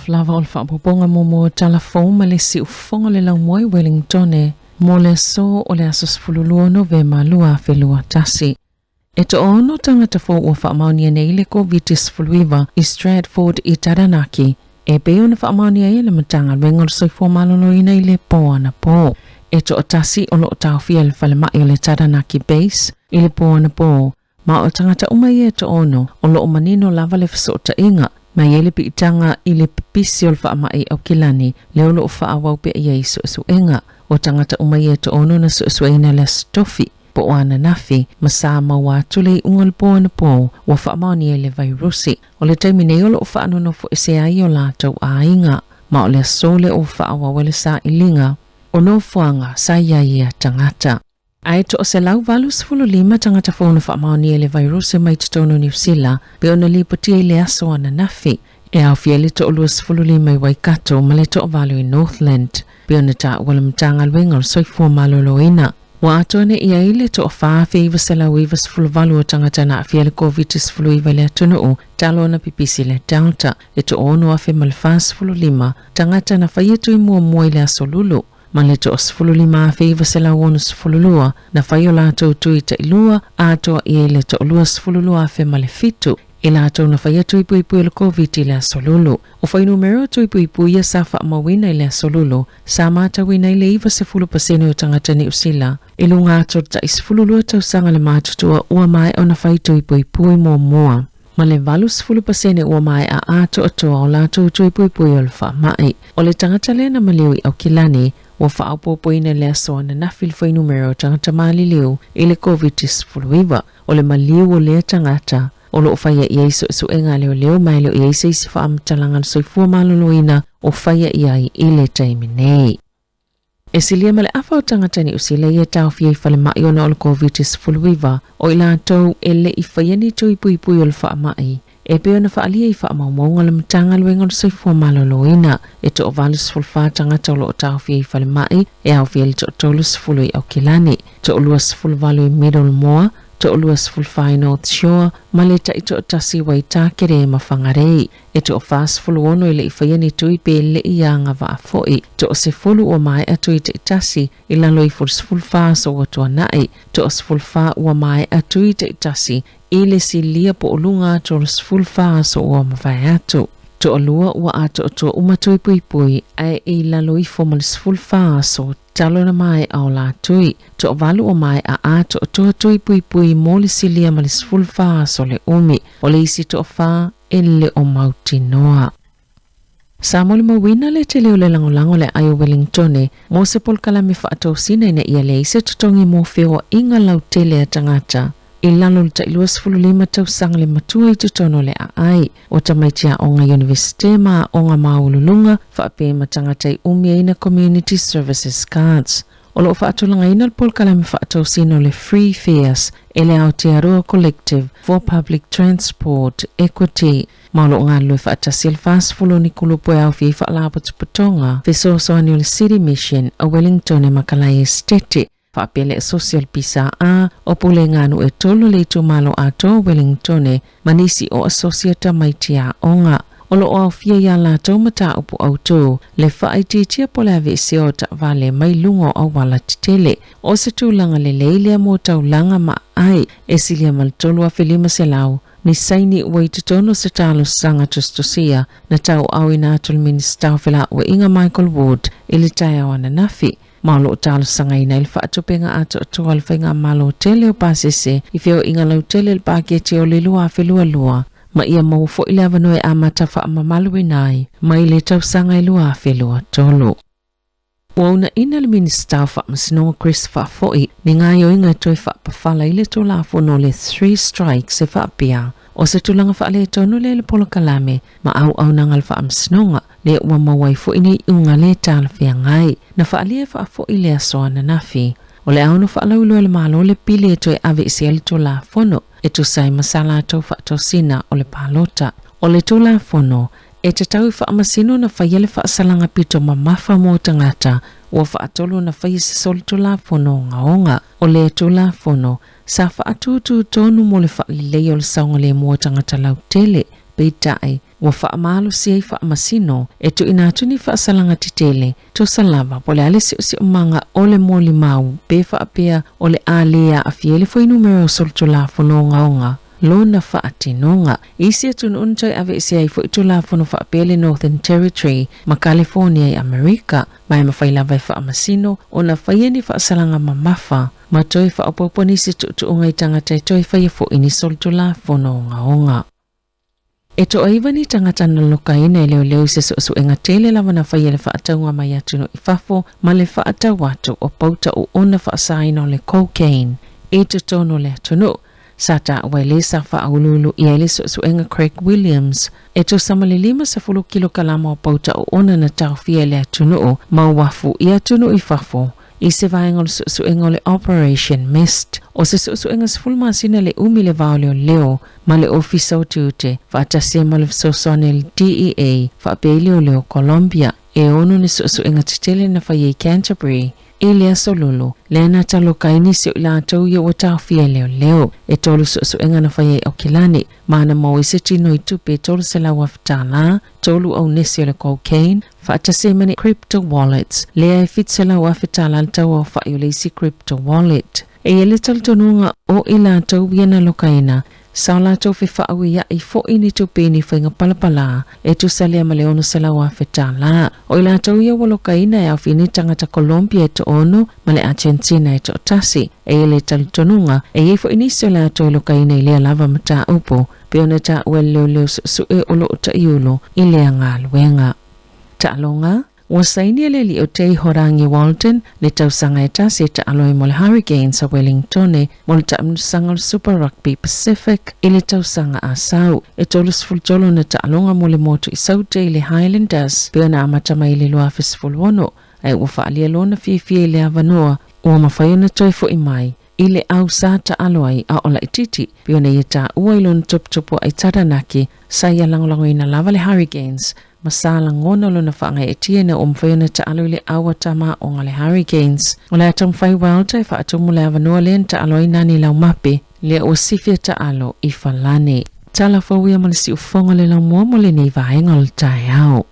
flava o le whaapoponga mo telefon ma le si ufonga le langwai Wellington e mo le so o le asos fululua Novema lua whelua tasi. E to ono tangata fo ua whaamaunia nei le COVID-19 fuluiva i Stratford i Taranaki. E peo na whaamaunia e le matanga wengol soifo malolo ina i le poana po. E to o tasi o lo tau fia le whalemai o le Taranaki base i le poana po. Ma o tangata umai e to ono o lo o manino lava le whasota inga. Ma yele pi itanga i le pipisi o le whaamai au kilani leo lo o whaawau pe ia i su enga. O tangata umai e to ono na su ina le stofi. Po ana nafi masa mawa tule ungal po na po wa whaamani e le vairusi. O le taimine o lo o whaanono fo ese ai o la tau ainga. Ma o le sole o whaawa wale sa ilinga. O no fuanga sa ia tangata. Ai to o se lau valus fulu lima tangata fo na whaamani e le vairusi mai tutono New Zealand. Pe o na lipotia i le aso ana nafi. E au fieli to o luas fulu lima i Waikato ma le to o valu i Northland. Pe o na ta wala mtanga alwenga o soifua maloloina. Wa atone ia ile to fa feiva sela weavers full value tangata na fiele COVID-19 fulu iva le atono o talo na pipisi le Delta e to ono afe malfas fulu lima tangata na fayetu i mua ile asolulu ma le to fulu lima feiva sela wonus fulu lua na fayola to tuita ilua ato ile to luas fulu lua afe malefitu ila ato na fayetu ipu ile COVID ile asolulu o fai numero to ipu ia safa mawina ile asolulu sa mata wina ile iva se fulu pasene o tangata ni usila ilunga ato ta isfululu tau sanga le matutua ua mai o na faitu ipu i mua. Ma le valus fulu pasene ua mai a ato atoa o la tu ipu o le whaamai. O le tangata le na maliwi au kilani ua whaapopo ina le asoa na nafil fai numero tangata mali liu ile COVID-19 fuluiva. O le maliu o le tangata o lo faya ia isu enga leo mai leo ia isi whaamtalangan soifua maloloina o faya ia ile taiminei. E silia male afa o tangata ni usila ia tau fia i whale mai ona o le COVID-19 fuluiva o ila tau ele i whaiani tu ipu o le whaamai. E peo na whaalia i whaamaumaunga le mtanga luenga o soifua maloloina e to o valus fulfa tangata o lo tau fia i whale mai e au fia li to tolus fulu i au kilani. To o luas fulvalu i Middle Moa, to o luas fulfa i North Shore, maleta i to o tasi wa i tākere mawhangarei. E to o fast fulu ono ile i whaiani tui pe le i anga wa afoi. To o se fulu o mai atu i te itasi i lalo i fulfa so watua nai. To o se fulfa o mai atu i te itasi i le si lia po olunga to o se fulfa so o mawai atu. To o lua ua ato o to umatui pui ai i lalo i formal fulfa so talo na mai au la tui. To o valu o mai a ato o to tui pui mo le si lia ma le fulfa so le umi. O le isi to o fa ele o mauti noa. Sa mole mawina le te leo le langolango le ayo Wellington mo se polkalame whaatou sina ina ia le ise tutongi mo feo inga lau tele a tangata. I lalo le tailuas fululima tau sanga le matua i tutono le ai. O tamaitia o ngā universite ma o ngā maululunga whaape matangata i umia ina community services cards. O lo whaatulanga ina le polkalame whaatou sina le free fares e le Aotearoa Collective for Public Transport Equity. Maulo ngā lue whaatasi le fast fulu ni kulupo e au fi whaalapa tuputonga fisoso anu le City Mission a Wellington e Makalai Estate. Whaapele social pisa a o pule ngānu e tolo le tu malo ato Wellington manisi o associata maitia onga. O lo o fia ia la tau mata upu auto le whaititia pole ave se o ta vale mai lungo au wala titele. O se tūlanga le leilea mo tau langa ma ai e silia maltolu a Felima se lau. Ni saini ua i tutono se talo sanga tustosia na tau au ina atul minister whela ua Inga Michael Wood ili tai awana nafi. Malo talo sanga ina ili whaatupenga ato atua le whainga malo tele o pasese i feo inga lau tele le paketi o le lua whelua lua. Ma ia maufo ili avanoe a matafa ama malu inai ma ili tau sanga ilua whelua tolo. Wauna ina le minister whaamasino Chris Whaafoi ni ngā yo inga toi whaapawhala ile tō lafo no le 3 strikes e whaapia. O se tulanga whaale tonu le polokalame ma au nangal whaamasino le ua mawai fo ini unga le tala whia ngai. Na whaalia whaafo ile asoa na nafi. O le au no whaalaulo le malo le pile toi ave isi ali tō lafono e tu sai masala tau whaatau sina o le palota. O le tō lafono e te tau whaamasino na whaiele whaasalanga pito ma mafa mo tangata ua whaatolo na whai se soli tō lafono ngaonga. O le tō lafono sa whaatutu tonu mo le whaalilei o le saunga le mua tangata lau tele peitai wa whaamalu siai whaamasino e tu inatuni whaasalanga titele to salama pole ale si umanga ole moli mau pe whaapea ole alea a fiele foi numero soltulafono ngaonga lona whaatinonga. Isi atun untoi ave isiai foi tulafono whaapele Northern Territory ma California i Amerika mai mawhailawai whaamasino o na whaieni whaasalanga mamafa ma toi whaapoponi si tuunga i tangata toi whaiafo ini soltulafono ngaonga. E to aivani tangata na lokaina leo se so enga tele lava na whaiele whaataunga mai atu no i whafo ma le whaata watu o pauta o ona whaasaino le cocaine. E to tono le atunu. Sata waile sa whaaululu i ele so enga Craig Williams. E to samalilima sa 10 kilo kalama o pauta o ona na tauwhia le atunu o ma wafu i atunu i whafo. I se vaenga so enga le Operation Mist. O se so enga sfulma sina le umi le vaoleo leo ma le ofisa o tute whaatase ma le sosone le DEA whaapeleo leo Colombia. E onu ni so enga titele na whaie Canterbury. Ilea solulu, lena talo kainisi o la tau ia o tauwhia leo. E tolu so enga na whaie o kilani. Mana mau ise tino i tupe tolu se la wafitala, tolu au nesi o le cocaine, whaatase mani crypto wallets. Lea e fit se la wafitala tau o whaiolesi crypto wallet. E ele taltonunga o ila tau iana lokaina. Saula tau whewhau ia i fo ini tupeni whainga palapala e tu salia maleono sala wafitala. O ila tau ia walokaina e au fini tangata Colombia e to ono male Argentina e to tasi. E ele taltonunga e fo ini sala tau lokaina i lea lava mata upo. Peona ta leo su e olo ta iulo i lea ngā luenga. Ta alonga? Wasaini le li o tei horangi Walton le tausanga e tasi ta aloi mo le Hurricanes a Wellington mo le tausanga le Super Rugby Pacific i le tausanga a sau. E tolus fultolo na ta alonga mo le motu i saute i le Highlanders pia na amatama i le loa fesfulwono ai ufa alia lona fie le avanoa ua mawhaiona toi fo i mai. Ile au sa ta aloai a ola ititi pia na ita ua ilon tup ai taranaki sa ia langolango ina lava le Hurricanes masala ngona lona whaanga e tia na umwhaiona ta alo le awa tama o ngale Hurricanes. O le atam whai walta e whaatumu le avanua len ta alo i nani lau mape le o sifia ta alo i whalane. Tala whauia malisi ufonga le lau mua mo le nei vaenga o le tae au.